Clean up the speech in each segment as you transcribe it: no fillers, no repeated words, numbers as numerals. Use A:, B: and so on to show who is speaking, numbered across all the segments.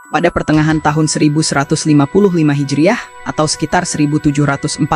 A: Pada pertengahan tahun 1155 Hijriah atau sekitar 1742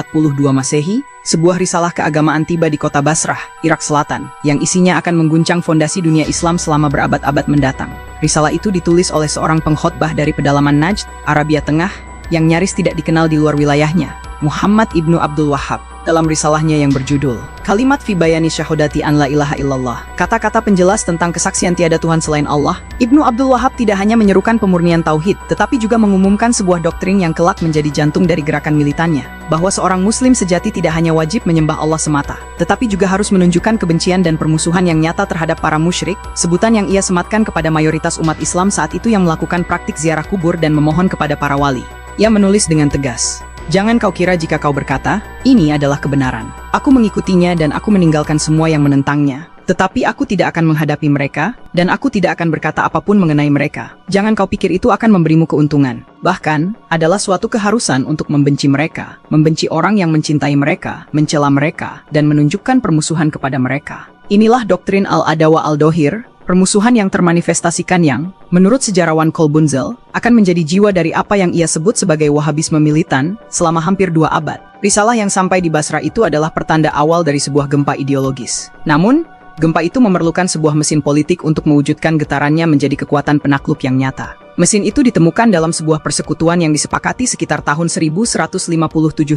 A: Masehi, sebuah risalah keagamaan tiba di kota Basrah, Irak Selatan, yang isinya akan mengguncang fondasi dunia Islam selama berabad-abad mendatang. Risalah itu ditulis oleh seorang pengkhotbah dari pedalaman Najd, Arabia Tengah, yang nyaris tidak dikenal di luar wilayahnya, Muhammad ibnu Abdul Wahhab. Dalam risalahnya yang berjudul Kalimat fi Bayani Syahodati an la ilaha illallah, kata-kata penjelas tentang kesaksian tiada Tuhan selain Allah, Ibnu Abdul Wahhab tidak hanya menyerukan pemurnian tauhid, tetapi juga mengumumkan sebuah doktrin yang kelak menjadi jantung dari gerakan militannya, bahwa seorang muslim sejati tidak hanya wajib menyembah Allah semata, tetapi juga harus menunjukkan kebencian dan permusuhan yang nyata terhadap para musyrik, sebutan yang ia sematkan kepada mayoritas umat Islam saat itu yang melakukan praktik ziarah kubur dan memohon kepada para wali. Ia menulis dengan tegas, "Jangan kau kira jika kau berkata, ini adalah kebenaran. Aku mengikutinya dan aku meninggalkan semua yang menentangnya. Tetapi aku tidak akan menghadapi mereka, dan aku tidak akan berkata apapun mengenai mereka. Jangan kau pikir itu akan memberimu keuntungan. Bahkan, adalah suatu keharusan untuk membenci mereka, membenci orang yang mencintai mereka, mencela mereka, dan menunjukkan permusuhan kepada mereka." Inilah doktrin Al-Adawa Al-Dohir, permusuhan yang termanifestasikan yang, menurut sejarawan Kolbunzel, akan menjadi jiwa dari apa yang ia sebut sebagai Wahabisme militan selama hampir 2 abad. Risalah yang sampai di Basrah itu adalah pertanda awal dari sebuah gempa ideologis. Namun, gempa itu memerlukan sebuah mesin politik untuk mewujudkan getarannya menjadi kekuatan penakluk yang nyata. Mesin itu ditemukan dalam sebuah persekutuan yang disepakati sekitar tahun 1157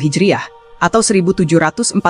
A: Hijriah, atau 1744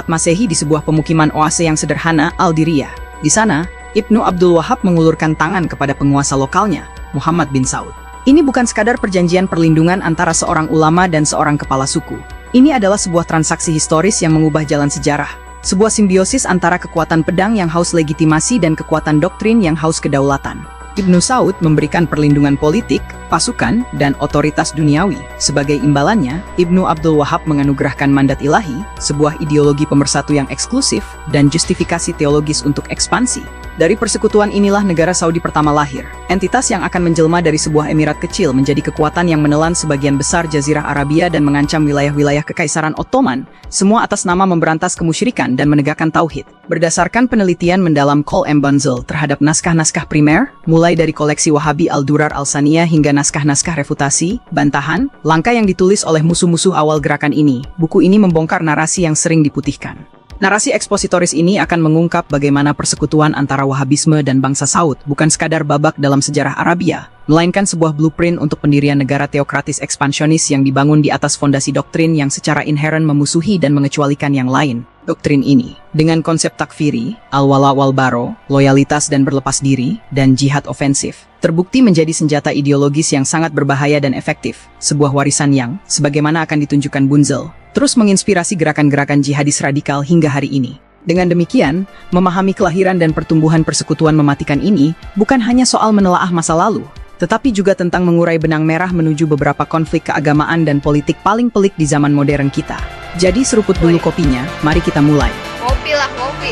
A: Masehi di sebuah pemukiman oase yang sederhana, Al-Diriyah. Di sana, Ibnu Abdul Wahhab mengulurkan tangan kepada penguasa lokalnya, Muhammad bin Saud. Ini bukan sekadar perjanjian perlindungan antara seorang ulama dan seorang kepala suku. Ini adalah sebuah transaksi historis yang mengubah jalan sejarah. Sebuah simbiosis antara kekuatan pedang yang haus legitimasi dan kekuatan doktrin yang haus kedaulatan. Ibnu Saud memberikan perlindungan politik, pasukan, dan otoritas duniawi. Sebagai imbalannya, Ibnu Abdul Wahhab menganugerahkan mandat ilahi, sebuah ideologi pemersatu yang eksklusif, dan justifikasi teologis untuk ekspansi. Dari persekutuan inilah negara Saudi pertama lahir, entitas yang akan menjelma dari sebuah emirat kecil menjadi kekuatan yang menelan sebagian besar Jazirah Arabia dan mengancam wilayah-wilayah Kekaisaran Ottoman, semua atas nama memberantas kemusyrikan dan menegakkan tauhid. Berdasarkan penelitian mendalam Col M. Bunzel terhadap naskah-naskah primer, mulai dari koleksi Wahabi Al-Durar Al-Saniyah hingga naskah-naskah refutasi, bantahan, langkah yang ditulis oleh musuh-musuh awal gerakan ini, buku ini membongkar narasi yang sering diputihkan. Narasi ekspositoris ini akan mengungkap bagaimana persekutuan antara Wahabisme dan bangsa Saud bukan sekadar babak dalam sejarah Arabia, melainkan sebuah blueprint untuk pendirian negara teokratis ekspansionis yang dibangun di atas fondasi doktrin yang secara inheren memusuhi dan mengecualikan yang lain. Doktrin ini, dengan konsep takfiri, al-wala wal-baro, loyalitas dan berlepas diri, dan jihad ofensif, terbukti menjadi senjata ideologis yang sangat berbahaya dan efektif, sebuah warisan yang, sebagaimana akan ditunjukkan Bunzel, terus menginspirasi gerakan-gerakan jihadis radikal hingga hari ini. Dengan demikian, memahami kelahiran dan pertumbuhan persekutuan mematikan ini bukan hanya soal menelaah masa lalu, tetapi juga tentang mengurai benang merah menuju beberapa konflik keagamaan dan politik paling pelik di zaman modern kita. Jadi seruput dulu kopinya, mari kita mulai.
B: Kopi lah, kopi.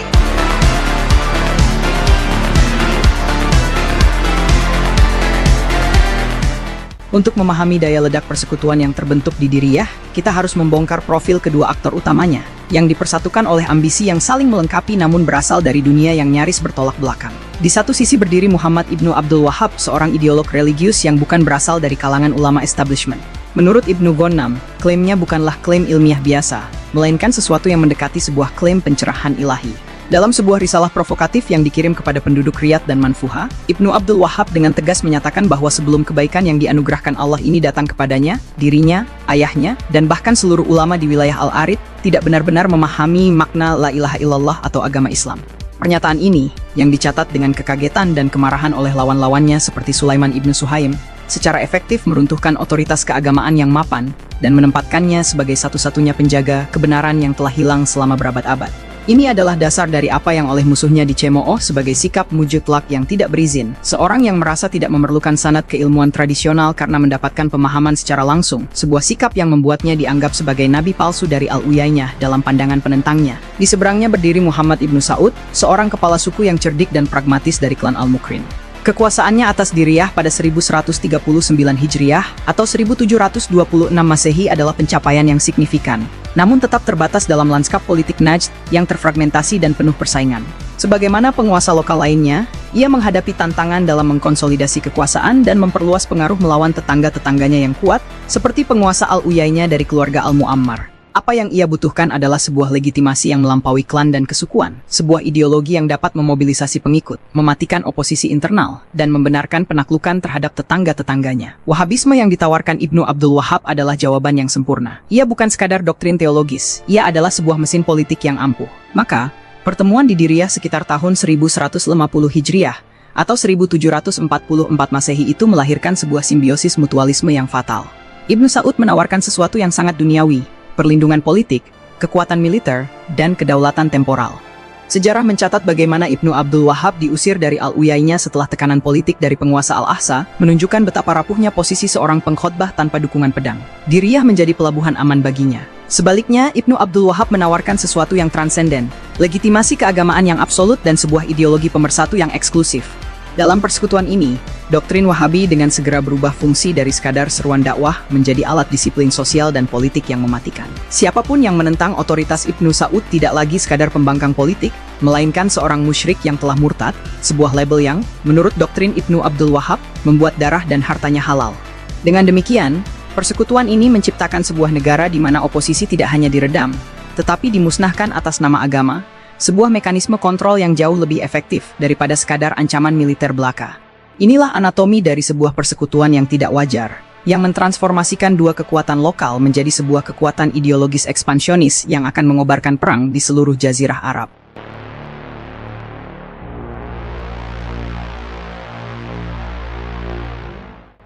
A: Untuk memahami daya ledak persekutuan yang terbentuk di Diriyah, kita harus membongkar profil kedua aktor utamanya, yang dipersatukan oleh ambisi yang saling melengkapi namun berasal dari dunia yang nyaris bertolak belakang. Di satu sisi berdiri Muhammad ibnu Abdul Wahhab, seorang ideolog religius yang bukan berasal dari kalangan ulama establishment. Menurut Ibnu Ghannam, klaimnya bukanlah klaim ilmiah biasa, melainkan sesuatu yang mendekati sebuah klaim pencerahan ilahi. Dalam sebuah risalah provokatif yang dikirim kepada penduduk Riyadh dan Manfuha, Ibnu Abdul Wahhab dengan tegas menyatakan bahwa sebelum kebaikan yang dianugerahkan Allah ini datang kepadanya, dirinya, ayahnya, dan bahkan seluruh ulama di wilayah Al-Arid tidak benar-benar memahami makna la ilaha illallah atau agama Islam. Pernyataan ini, yang dicatat dengan kekagetan dan kemarahan oleh lawan-lawannya seperti Sulaiman ibnu Suhaim, secara efektif meruntuhkan otoritas keagamaan yang mapan dan menempatkannya sebagai satu-satunya penjaga kebenaran yang telah hilang selama berabad-abad. Ini adalah dasar dari apa yang oleh musuhnya dicemooh sebagai sikap mujutlak yang tidak berizin, seorang yang merasa tidak memerlukan sanad keilmuan tradisional karena mendapatkan pemahaman secara langsung, sebuah sikap yang membuatnya dianggap sebagai nabi palsu dari Al-Uyainah dalam pandangan penentangnya. Di seberangnya berdiri Muhammad ibnu Saud, seorang kepala suku yang cerdik dan pragmatis dari klan Al-Mukrin. Kekuasaannya atas Diriyah pada 1139 Hijriah atau 1726 Masehi adalah pencapaian yang signifikan, namun tetap terbatas dalam lanskap politik Najd yang terfragmentasi dan penuh persaingan. Sebagaimana penguasa lokal lainnya, ia menghadapi tantangan dalam mengkonsolidasi kekuasaan dan memperluas pengaruh melawan tetangga-tetangganya yang kuat, seperti penguasa Al-Uyainah dari keluarga Al-Mu'ammar. Apa yang ia butuhkan adalah sebuah legitimasi yang melampaui klan dan kesukuan, sebuah ideologi yang dapat memobilisasi pengikut, mematikan oposisi internal, dan membenarkan penaklukan terhadap tetangga-tetangganya. Wahabisme yang ditawarkan Ibnu Abdul Wahhab adalah jawaban yang sempurna. Ia bukan sekadar doktrin teologis, ia adalah sebuah mesin politik yang ampuh. Maka, pertemuan di Diriyah sekitar tahun 1150 Hijriah atau 1744 Masehi itu melahirkan sebuah simbiosis mutualisme yang fatal. Ibnu Saud menawarkan sesuatu yang sangat duniawi, perlindungan politik, kekuatan militer, dan kedaulatan temporal. Sejarah mencatat bagaimana Ibnu Abdul Wahhab diusir dari Al-Uyainah setelah tekanan politik dari penguasa Al-Ahsa, menunjukkan betapa rapuhnya posisi seorang pengkhotbah tanpa dukungan pedang. Diriyah menjadi pelabuhan aman baginya. Sebaliknya, Ibnu Abdul Wahhab menawarkan sesuatu yang transenden, legitimasi keagamaan yang absolut dan sebuah ideologi pemersatu yang eksklusif. Dalam persekutuan ini, doktrin Wahabi dengan segera berubah fungsi dari sekadar seruan dakwah menjadi alat disiplin sosial dan politik yang mematikan. Siapapun yang menentang otoritas Ibnu Saud tidak lagi sekadar pembangkang politik, melainkan seorang musyrik yang telah murtad, sebuah label yang, menurut doktrin Ibnu Abdul Wahhab, membuat darah dan hartanya halal. Dengan demikian, persekutuan ini menciptakan sebuah negara di mana oposisi tidak hanya diredam, tetapi dimusnahkan atas nama agama, sebuah mekanisme kontrol yang jauh lebih efektif daripada sekadar ancaman militer belaka. Inilah anatomi dari sebuah persekutuan yang tidak wajar, yang mentransformasikan dua kekuatan lokal menjadi sebuah kekuatan ideologis ekspansionis yang akan mengobarkan perang di seluruh Jazirah Arab.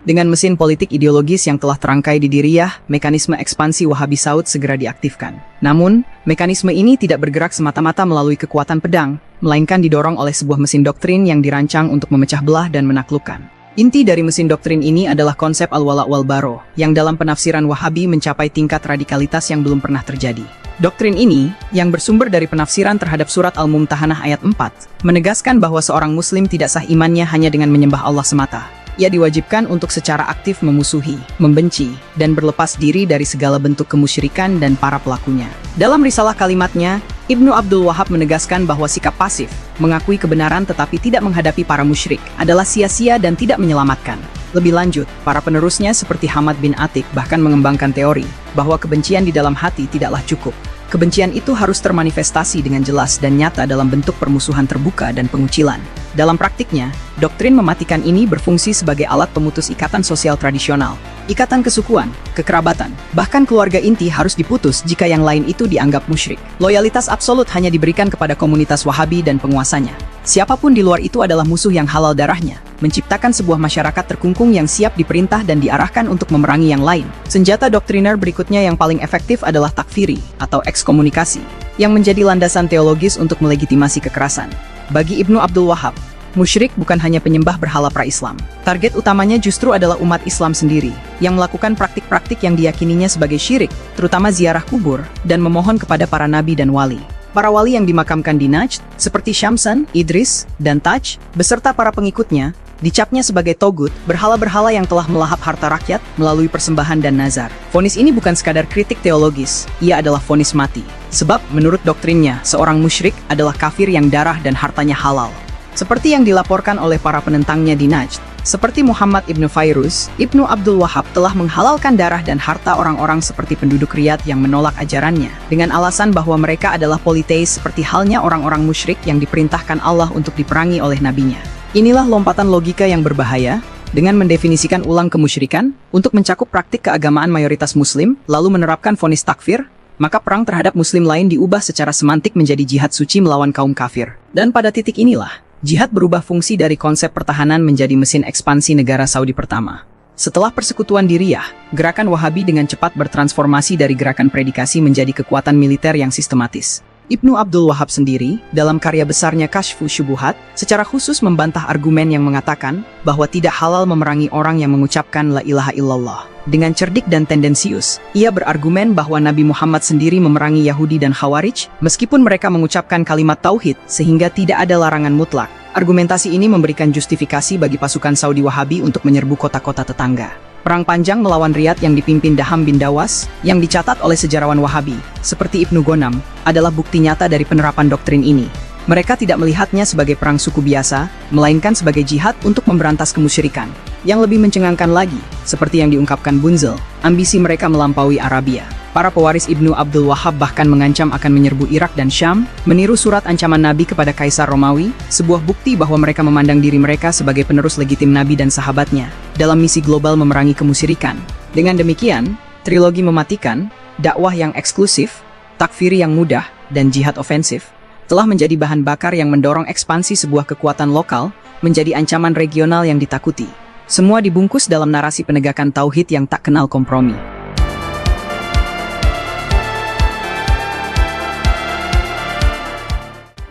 A: Dengan mesin politik ideologis yang telah terangkai di Diriyah, mekanisme ekspansi Wahabi Saud segera diaktifkan. Namun, mekanisme ini tidak bergerak semata-mata melalui kekuatan pedang, melainkan didorong oleh sebuah mesin doktrin yang dirancang untuk memecah belah dan menaklukkan. Inti dari mesin doktrin ini adalah konsep al-wala' wal baro, yang dalam penafsiran Wahabi mencapai tingkat radikalitas yang belum pernah terjadi. Doktrin ini, yang bersumber dari penafsiran terhadap surat Al-Mumtahanah ayat 4, menegaskan bahwa seorang muslim tidak sah imannya hanya dengan menyembah Allah semata. Ia diwajibkan untuk secara aktif memusuhi, membenci, dan berlepas diri dari segala bentuk kemusyrikan dan para pelakunya. Dalam risalah kalimatnya, Ibnu Abdul Wahhab menegaskan bahwa sikap pasif, mengakui kebenaran tetapi tidak menghadapi para musyrik, adalah sia-sia dan tidak menyelamatkan. Lebih lanjut, para penerusnya seperti Hamad bin Atik bahkan mengembangkan teori bahwa kebencian di dalam hati tidaklah cukup. Kebencian itu harus termanifestasi dengan jelas dan nyata dalam bentuk permusuhan terbuka dan pengucilan. Dalam praktiknya, doktrin mematikan ini berfungsi sebagai alat pemutus ikatan sosial tradisional. Ikatan kesukuan, kekerabatan, bahkan keluarga inti harus diputus jika yang lain itu dianggap musyrik. Loyalitas absolut hanya diberikan kepada komunitas Wahabi dan penguasanya. Siapapun di luar itu adalah musuh yang halal darahnya, menciptakan sebuah masyarakat terkungkung yang siap diperintah dan diarahkan untuk memerangi yang lain. Senjata doktriner berikutnya yang paling efektif adalah takfiri, atau ekskomunikasi, yang menjadi landasan teologis untuk melegitimasi kekerasan. Bagi Ibnu Abdul Wahhab, musyrik bukan hanya penyembah berhala pra-Islam. Target utamanya justru adalah umat Islam sendiri, yang melakukan praktik-praktik yang diyakininya sebagai syirik, terutama ziarah kubur, dan memohon kepada para nabi dan wali. Para wali yang dimakamkan di Najd, seperti Syamsan, Idris, dan Taj, beserta para pengikutnya, dicapnya sebagai togut, berhala-berhala yang telah melahap harta rakyat melalui persembahan dan nazar. Vonis ini bukan sekadar kritik teologis, ia adalah vonis mati. Sebab, menurut doktrinnya, seorang musyrik adalah kafir yang darah dan hartanya halal. Seperti yang dilaporkan oleh para penentangnya di Najd, seperti Muhammad ibnu Fairuz, Ibnu Abdul Wahhab telah menghalalkan darah dan harta orang-orang seperti penduduk Riyadh yang menolak ajarannya, dengan alasan bahwa mereka adalah politeis seperti halnya orang-orang musyrik yang diperintahkan Allah untuk diperangi oleh nabinya. Inilah lompatan logika yang berbahaya, dengan mendefinisikan ulang kemusyrikan, untuk mencakup praktik keagamaan mayoritas muslim, lalu menerapkan vonis takfir, maka perang terhadap muslim lain diubah secara semantik menjadi jihad suci melawan kaum kafir. Dan pada titik inilah, jihad berubah fungsi dari konsep pertahanan menjadi mesin ekspansi negara Saudi pertama. Setelah persekutuan Diriyah, gerakan Wahabi dengan cepat bertransformasi dari gerakan predikasi menjadi kekuatan militer yang sistematis. Ibnu Abdul Wahhab sendiri, dalam karya besarnya Kashfu Syubuhat, secara khusus membantah argumen yang mengatakan bahwa tidak halal memerangi orang yang mengucapkan la ilaha illallah. Dengan cerdik dan tendensius, ia berargumen bahwa Nabi Muhammad sendiri memerangi Yahudi dan Khawarij, meskipun mereka mengucapkan kalimat tauhid, sehingga tidak ada larangan mutlak. Argumentasi ini memberikan justifikasi bagi pasukan Saudi Wahabi untuk menyerbu kota-kota tetangga. Perang panjang melawan Riyadh yang dipimpin Daham bin Dawas, yang dicatat oleh sejarawan Wahabi, seperti Ibnu Ghanam, adalah bukti nyata dari penerapan doktrin ini. Mereka tidak melihatnya sebagai perang suku biasa, melainkan sebagai jihad untuk memberantas kemusyrikan. Yang lebih mencengangkan lagi, seperti yang diungkapkan Bunzel, ambisi mereka melampaui Arabia. Para pewaris Ibnu Abdul Wahhab bahkan mengancam akan menyerbu Irak dan Syam, meniru surat ancaman Nabi kepada Kaisar Romawi, sebuah bukti bahwa mereka memandang diri mereka sebagai penerus legitim Nabi dan sahabatnya, dalam misi global memerangi kemusyrikan. Dengan demikian, trilogi mematikan, dakwah yang eksklusif, takfiri yang mudah, dan jihad ofensif, telah menjadi bahan bakar yang mendorong ekspansi sebuah kekuatan lokal menjadi ancaman regional yang ditakuti. Semua dibungkus dalam narasi penegakan tauhid yang tak kenal kompromi.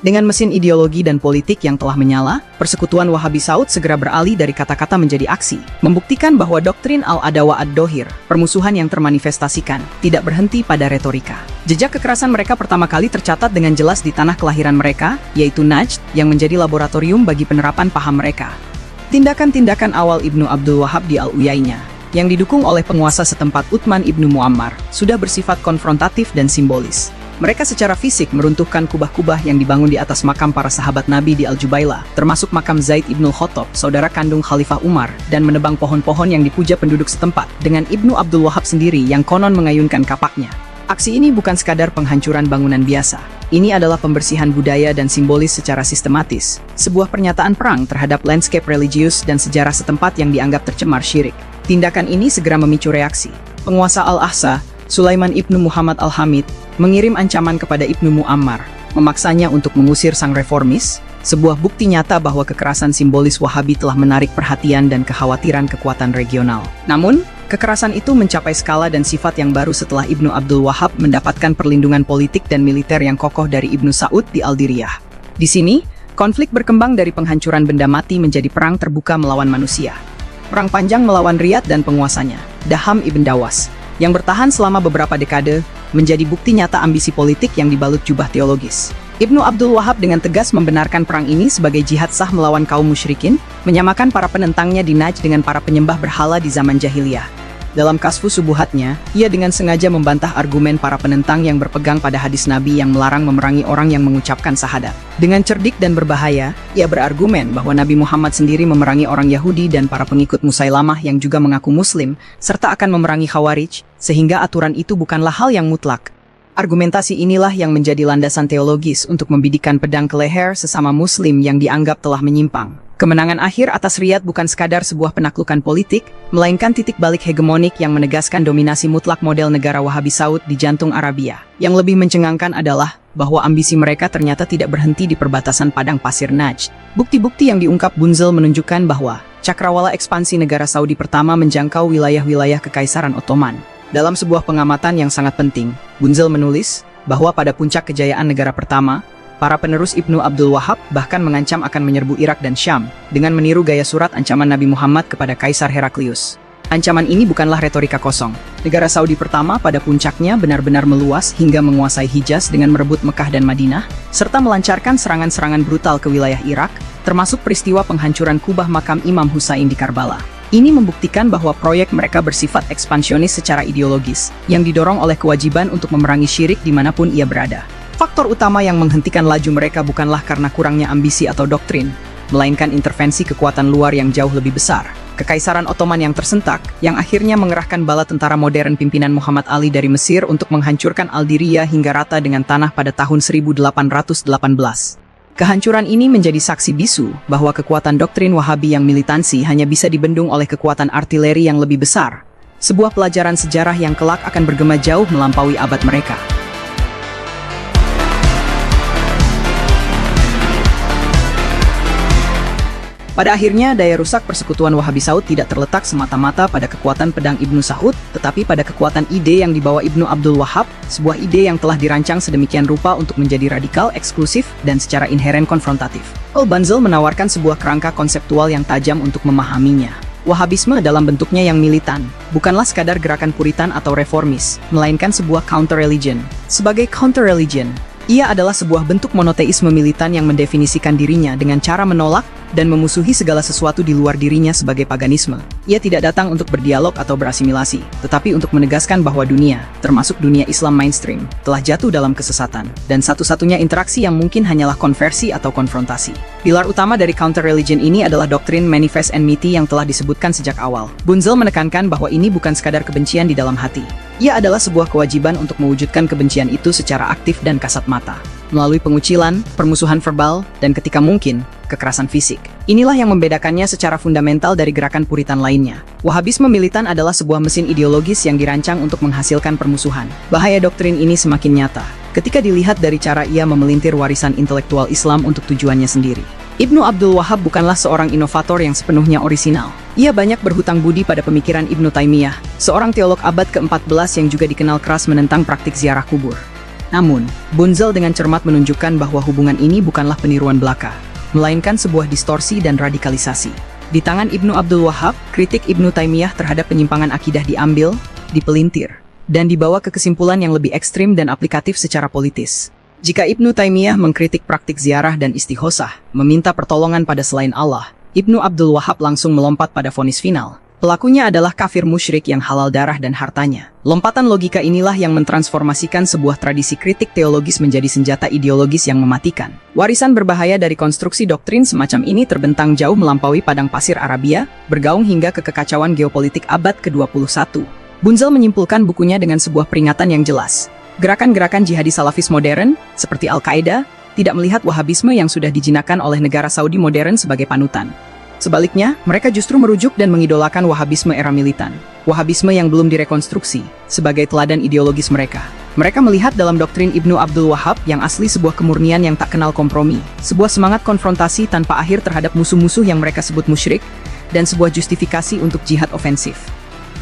A: Dengan mesin ideologi dan politik yang telah menyala, persekutuan Wahabi Saud segera beralih dari kata-kata menjadi aksi, membuktikan bahwa doktrin Al-Adawa Ad-Dohir, permusuhan yang termanifestasikan, tidak berhenti pada retorika. Jejak kekerasan mereka pertama kali tercatat dengan jelas di tanah kelahiran mereka, yaitu Najd, yang menjadi laboratorium bagi penerapan paham mereka. Tindakan-tindakan awal Ibnu Abdul Wahhab di Al-Uyainah, yang didukung oleh penguasa setempat Uthman Ibnu Muammar, sudah bersifat konfrontatif dan simbolis. Mereka secara fisik meruntuhkan kubah-kubah yang dibangun di atas makam para sahabat Nabi di Al-Jubaila, termasuk makam Zaid Ibnul Khattab, saudara kandung Khalifah Umar, dan menebang pohon-pohon yang dipuja penduduk setempat, dengan Ibnu Abdul Wahhab sendiri yang konon mengayunkan kapaknya. Aksi ini bukan sekadar penghancuran bangunan biasa. Ini adalah pembersihan budaya dan simbolis secara sistematis, sebuah pernyataan perang terhadap landscape religius dan sejarah setempat yang dianggap tercemar syirik. Tindakan ini segera memicu reaksi. Penguasa Al-Ahsa, Sulaiman Ibnu Muhammad Al-Hamid, mengirim ancaman kepada Ibnu Muammar, memaksanya untuk mengusir sang reformis, sebuah bukti nyata bahwa kekerasan simbolis Wahabi telah menarik perhatian dan kekhawatiran kekuatan regional. Namun, kekerasan itu mencapai skala dan sifat yang baru setelah Ibnu Abdul Wahhab mendapatkan perlindungan politik dan militer yang kokoh dari Ibnu Saud di Al-Diriyah. Di sini, konflik berkembang dari penghancuran benda mati menjadi perang terbuka melawan manusia. Perang panjang melawan Riyadh dan penguasanya, Daham ibn Dawas, yang bertahan selama beberapa dekade, menjadi bukti nyata ambisi politik yang dibalut jubah teologis. Ibnu Abdul Wahhab dengan tegas membenarkan perang ini sebagai jihad sah melawan kaum musyrikin, menyamakan para penentangnya di Najd dengan para penyembah berhala di zaman jahiliyah. Dalam Kasfu Subuhatnya, ia dengan sengaja membantah argumen para penentang yang berpegang pada hadis Nabi yang melarang memerangi orang yang mengucapkan syahadat. Dengan cerdik dan berbahaya, ia berargumen bahwa Nabi Muhammad sendiri memerangi orang Yahudi dan para pengikut Musailamah yang juga mengaku Muslim, serta akan memerangi Khawarij, sehingga aturan itu bukanlah hal yang mutlak. Argumentasi inilah yang menjadi landasan teologis untuk membidikan pedang ke leher sesama Muslim yang dianggap telah menyimpang. Kemenangan akhir atas Riyadh bukan sekadar sebuah penaklukan politik, melainkan titik balik hegemonik yang menegaskan dominasi mutlak model negara Wahabi Saud di jantung Arabia. Yang lebih mencengangkan adalah bahwa ambisi mereka ternyata tidak berhenti di perbatasan padang pasir Najd. Bukti-bukti yang diungkap Bunzel menunjukkan bahwa cakrawala ekspansi negara Saudi pertama menjangkau wilayah-wilayah Kekaisaran Ottoman. Dalam sebuah pengamatan yang sangat penting, Bunzel menulis bahwa pada puncak kejayaan negara pertama, para penerus Ibnu Abdul Wahhab bahkan mengancam akan menyerbu Irak dan Syam dengan meniru gaya surat ancaman Nabi Muhammad kepada Kaisar Heraklius. Ancaman ini bukanlah retorika kosong. Negara Saudi pertama pada puncaknya benar-benar meluas hingga menguasai Hijaz dengan merebut Mekah dan Madinah, serta melancarkan serangan-serangan brutal ke wilayah Irak, termasuk peristiwa penghancuran kubah makam Imam Husain di Karbala. Ini membuktikan bahwa proyek mereka bersifat ekspansionis secara ideologis, yang didorong oleh kewajiban untuk memerangi syirik dimanapun ia berada. Faktor utama yang menghentikan laju mereka bukanlah karena kurangnya ambisi atau doktrin, melainkan intervensi kekuatan luar yang jauh lebih besar. Kekaisaran Ottoman yang tersentak, yang akhirnya mengerahkan bala tentara modern pimpinan Muhammad Ali dari Mesir untuk menghancurkan Al-Diriyah hingga rata dengan tanah pada tahun 1818. Kehancuran ini menjadi saksi bisu bahwa kekuatan doktrin Wahabi yang militansi hanya bisa dibendung oleh kekuatan artileri yang lebih besar. Sebuah pelajaran sejarah yang kelak akan bergema jauh melampaui abad mereka. Pada akhirnya, daya rusak persekutuan Wahabi Saud tidak terletak semata-mata pada kekuatan pedang Ibnu Saud, tetapi pada kekuatan ide yang dibawa Ibnu Abdul Wahhab, sebuah ide yang telah dirancang sedemikian rupa untuk menjadi radikal, eksklusif, dan secara inheren konfrontatif. Al-Bunzel menawarkan sebuah kerangka konseptual yang tajam untuk memahaminya. Wahabisme dalam bentuknya yang militan, bukanlah sekadar gerakan puritan atau reformis, melainkan sebuah counter-religion. Sebagai counter-religion, ia adalah sebuah bentuk monoteisme militan yang mendefinisikan dirinya dengan cara menolak, dan memusuhi segala sesuatu di luar dirinya sebagai paganisme. Ia tidak datang untuk berdialog atau berasimilasi, tetapi untuk menegaskan bahwa dunia, termasuk dunia Islam mainstream, telah jatuh dalam kesesatan, dan satu-satunya interaksi yang mungkin hanyalah konversi atau konfrontasi. Pilar utama dari counter-religion ini adalah doktrin manifest enmity yang telah disebutkan sejak awal. Bunzel menekankan bahwa ini bukan sekadar kebencian di dalam hati. Ia adalah sebuah kewajiban untuk mewujudkan kebencian itu secara aktif dan kasat mata, melalui pengucilan, permusuhan verbal, dan ketika mungkin, kekerasan fisik. Inilah yang membedakannya secara fundamental dari gerakan Puritan lainnya. Wahabisme militan adalah sebuah mesin ideologis yang dirancang untuk menghasilkan permusuhan. Bahaya doktrin ini semakin nyata ketika dilihat dari cara ia memelintir warisan intelektual Islam untuk tujuannya sendiri. Ibnu Abdul Wahhab bukanlah seorang inovator yang sepenuhnya orisinal. Ia banyak berhutang budi pada pemikiran Ibnu Taimiyah, seorang teolog abad ke-14 yang juga dikenal keras menentang praktik ziarah kubur. Namun, Bunzel dengan cermat menunjukkan bahwa hubungan ini bukanlah peniruan belaka, melainkan sebuah distorsi dan radikalisasi. Di tangan Ibnu Abdul Wahhab, kritik Ibnu Taimiyah terhadap penyimpangan akidah diambil, dipelintir, dan dibawa ke kesimpulan yang lebih ekstrim dan aplikatif secara politis. Jika Ibnu Taimiyah mengkritik praktik ziarah dan istighosah, meminta pertolongan pada selain Allah, Ibnu Abdul Wahhab langsung melompat pada vonis final. Pelakunya adalah kafir musyrik yang halal darah dan hartanya. Lompatan logika inilah yang mentransformasikan sebuah tradisi kritik teologis menjadi senjata ideologis yang mematikan. Warisan berbahaya dari konstruksi doktrin semacam ini terbentang jauh melampaui padang pasir Arabia, bergaung hingga ke kekacauan geopolitik abad ke-21. Bunzel menyimpulkan bukunya dengan sebuah peringatan yang jelas. Gerakan-gerakan jihadi salafis modern, seperti Al-Qaeda, tidak melihat Wahabisme yang sudah dijinakkan oleh negara Saudi modern sebagai panutan. Sebaliknya, mereka justru merujuk dan mengidolakan Wahabisme era militan. Wahabisme yang belum direkonstruksi, sebagai teladan ideologis mereka. Mereka melihat dalam doktrin Ibnu Abdul Wahhab yang asli sebuah kemurnian yang tak kenal kompromi, sebuah semangat konfrontasi tanpa akhir terhadap musuh-musuh yang mereka sebut musyrik, dan sebuah justifikasi untuk jihad ofensif.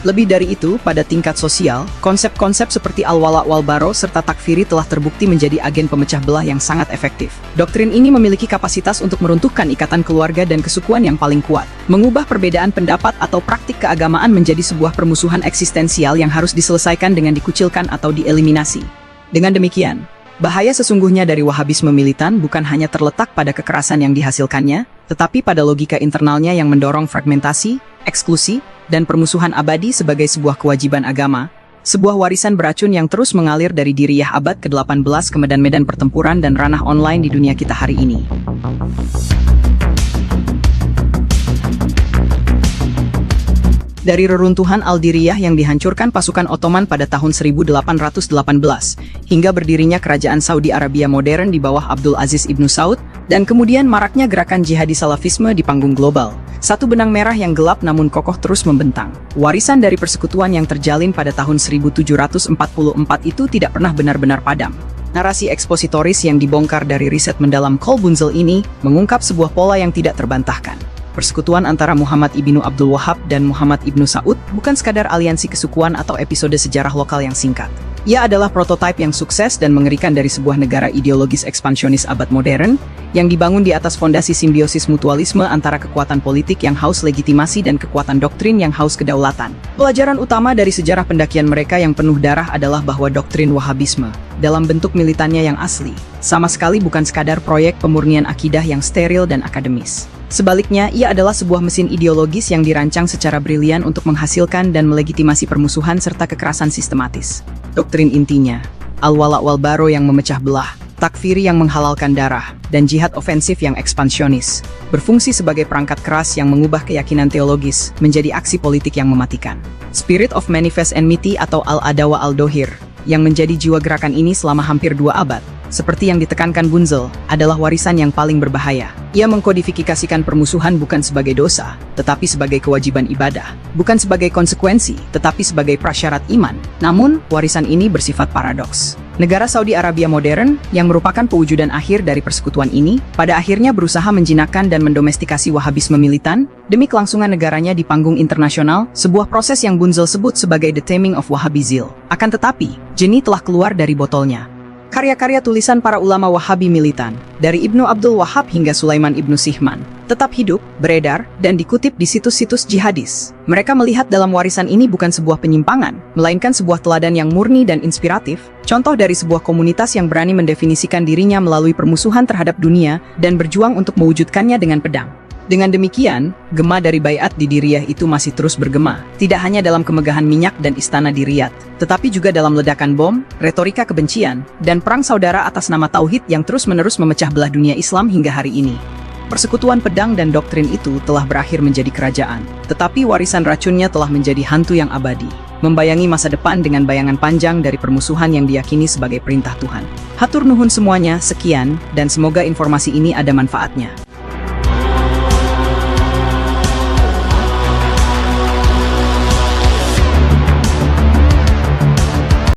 A: Lebih dari itu, pada tingkat sosial, konsep-konsep seperti al-wala wal-baro serta takfiri telah terbukti menjadi agen pemecah belah yang sangat efektif. Doktrin ini memiliki kapasitas untuk meruntuhkan ikatan keluarga dan kesukuan yang paling kuat, mengubah perbedaan pendapat atau praktik keagamaan menjadi sebuah permusuhan eksistensial yang harus diselesaikan dengan dikucilkan atau dieliminasi. Dengan demikian, bahaya sesungguhnya dari Wahabisme militan bukan hanya terletak pada kekerasan yang dihasilkannya, tetapi pada logika internalnya yang mendorong fragmentasi, eksklusi, dan permusuhan abadi sebagai sebuah kewajiban agama, sebuah warisan beracun yang terus mengalir dari Diriyah abad ke-18 ke medan-medan pertempuran dan ranah online di dunia kita hari ini. Dari reruntuhan Al-Diriyah yang dihancurkan pasukan Ottoman pada tahun 1818, hingga berdirinya kerajaan Saudi Arabia modern di bawah Abdul Aziz Ibnu Saud, dan kemudian maraknya gerakan jihadi salafisme di panggung global. Satu benang merah yang gelap namun kokoh terus membentang. Warisan dari persekutuan yang terjalin pada tahun 1744 itu tidak pernah benar-benar padam. Narasi ekspositoris yang dibongkar dari riset mendalam Cole Bunzel ini mengungkap sebuah pola yang tidak terbantahkan. Persekutuan antara Muhammad ibnu Abdul Wahhab dan Muhammad ibnu Saud bukan sekadar aliansi kesukuan atau episode sejarah lokal yang singkat. Ia adalah prototipe yang sukses dan mengerikan dari sebuah negara ideologis ekspansionis abad modern yang dibangun di atas fondasi simbiosis mutualisme antara kekuatan politik yang haus legitimasi dan kekuatan doktrin yang haus kedaulatan. Pelajaran utama dari sejarah pendakian mereka yang penuh darah adalah bahwa doktrin Wahabisme, dalam bentuk militannya yang asli, sama sekali bukan sekadar proyek pemurnian akidah yang steril dan akademis. Sebaliknya, ia adalah sebuah mesin ideologis yang dirancang secara brilian untuk menghasilkan dan melegitimasi permusuhan serta kekerasan sistematis. Doktrin intinya, al-wala wal-baro yang memecah belah, takfiri yang menghalalkan darah, dan jihad ofensif yang ekspansionis, berfungsi sebagai perangkat keras yang mengubah keyakinan teologis menjadi aksi politik yang mematikan. Spirit of Manifest Enmity atau al-adawa al-dohir, yang menjadi jiwa gerakan ini selama hampir 2 abad, seperti yang ditekankan Bunzel, adalah warisan yang paling berbahaya. Ia mengkodifikasikan permusuhan bukan sebagai dosa, tetapi sebagai kewajiban ibadah. Bukan sebagai konsekuensi, tetapi sebagai prasyarat iman. Namun, warisan ini bersifat paradoks. Negara Saudi Arabia modern, yang merupakan pewujudan akhir dari persekutuan ini, pada akhirnya berusaha menjinakkan dan mendomestikasi Wahabisme militan, demi kelangsungan negaranya di panggung internasional, sebuah proses yang Bunzel sebut sebagai the taming of Wahhabi zeal. Akan tetapi, jeni telah keluar dari botolnya. Karya-karya tulisan para ulama Wahabi militan, dari Ibnu Abdul Wahhab hingga Sulaiman Ibnu Sihman, tetap hidup, beredar, dan dikutip di situs-situs jihadis. Mereka melihat dalam warisan ini bukan sebuah penyimpangan, melainkan sebuah teladan yang murni dan inspiratif, contoh dari sebuah komunitas yang berani mendefinisikan dirinya melalui permusuhan terhadap dunia dan berjuang untuk mewujudkannya dengan pedang. Dengan demikian, gema dari Baiat di Diriyah itu masih terus bergema, tidak hanya dalam kemegahan minyak dan istana di Riyadh, tetapi juga dalam ledakan bom, retorika kebencian, dan perang saudara atas nama Tauhid yang terus-menerus memecah belah dunia Islam hingga hari ini. Persekutuan pedang dan doktrin itu telah berakhir menjadi kerajaan, tetapi warisan racunnya telah menjadi hantu yang abadi, membayangi masa depan dengan bayangan panjang dari permusuhan yang diyakini sebagai perintah Tuhan. Hatur nuhun semuanya, sekian, dan semoga informasi ini ada manfaatnya.